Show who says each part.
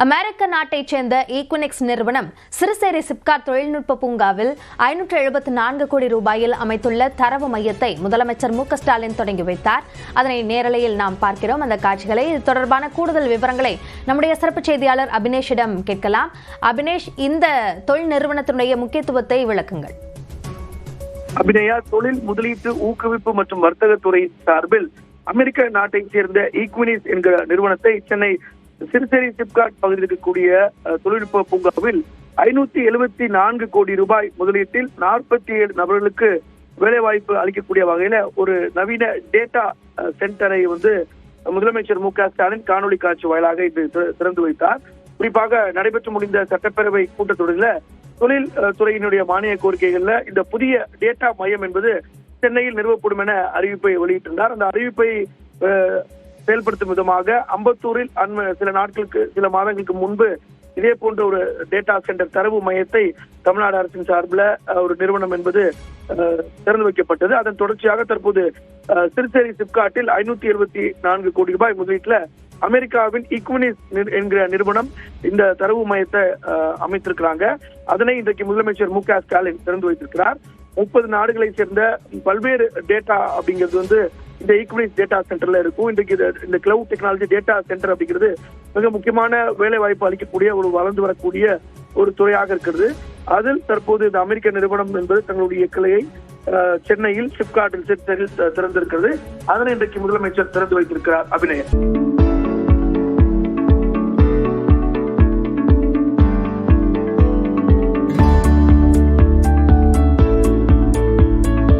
Speaker 1: அமெரிக்க நாட்டைச் சேர்ந்த ஈக்வினிக்ஸ் நிறுவனம் சிறுசேரி சிப்காட் தொழில்நுட்ப பூங்காவில் 574 கோடி ரூபாயில் அமைத்துள்ள தரவு மையத்தை முதலமைச்சர் மு க ஸ்டாலின் தொடங்கி வைத்தார். அதனை நேரலையில் நாம் பார்க்கிறோம். அந்த காட்சிகளை, இது தொடர்பான கூடுதல் விவரங்களை நம்முடைய சிறப்பு செய்தியாளர் அபினேஷிடம் கேட்கலாம். அபினேஷ், இந்த தொழில் நிறுவனத்தினுடைய முக்கியத்துவத்தை விளக்குங்கள்.
Speaker 2: அபிநயா, தொழில் முதலீட்டு ஊக்குவிப்பு மற்றும் வர்த்தகத்துறை சார்பில் அமெரிக்க நாட்டைச் சேர்ந்த ஈக்வினிக்ஸ் என்கிற நிறுவனத்தை சென்னை சிறுசேரி சிப்காட் பகுதியில் இருக்கக்கூடிய தொழில்நுட்ப பூங்காவில் 574 கோடி ரூபாய் முதலீட்டில் 47 நபர்களுக்கு வேலைவாய்ப்பு அளிக்கக்கூடிய வகையில ஒரு நவீன டேட்டா சென்டரை முதலமைச்சர் மு க ஸ்டாலின் காணொலி காட்சி வாயிலாக இன்று திறந்து வைத்தார். குறிப்பாக நடைபெற்று முடிந்த சட்டப்பேரவை கூட்டத்தொடரில் தொழில் துறையினுடைய மானிய கோரிக்கைகள்ல இந்த புதிய டேட்டா மையம் என்பது சென்னையில் நிறுவப்படும் என அறிவிப்பை வெளியிட்டிருந்தார். அந்த அறிவிப்பை செயல்படுத்தும் விதமாக அம்பத்தூரில் சில மாதங்களுக்கு முன்பு இதே போன்ற ஒரு டேட்டா சென்டர் தரவு மையத்தை தமிழ்நாடு அரசின் சார்பில் ஒரு நிறுவனம் என்பது திறந்து வைக்கப்பட்டது. அதன் தொடர்ச்சியாக தற்போது சிறுசேரி சிப்காட்டில் 574 கோடி ரூபாய் முதலீட்டுல அமெரிக்காவின் ஈக்வினிக்ஸ் என்கிற நிறுவனம் இந்த தரவு மையத்தை அமைத்திருக்கிறாங்க. அதனை இன்றைக்கு முதலமைச்சர் மு க ஸ்டாலின் திறந்து வைத்திருக்கிறார். 30 நாடுகளை சேர்ந்த பல்வேறு டேட்டா அப்படிங்கிறது இந்த ஈக்வினிக்ஸ் டேட்டா சென்டர்ல இருக்கும். இன்றைக்கு இந்த கிளவுட் டெக்னாலஜி டேட்டா சென்டர் அப்படிங்கிறது மிக முக்கியமான வேலை வாய்ப்பு அளிக்கக்கூடிய ஒரு வளர்ந்து வரக்கூடிய ஒரு துறையாக இருக்கிறது. அதில் தற்போது இந்த அமெரிக்க நிறுவனம் என்பது தங்களுடைய கிளையை சென்னையில் சிப்காட்டில் திறந்திருக்கிறது. அதனை இன்றைக்கு முதலமைச்சர் திறந்து வைத்திருக்கிறார். அபிநயன்.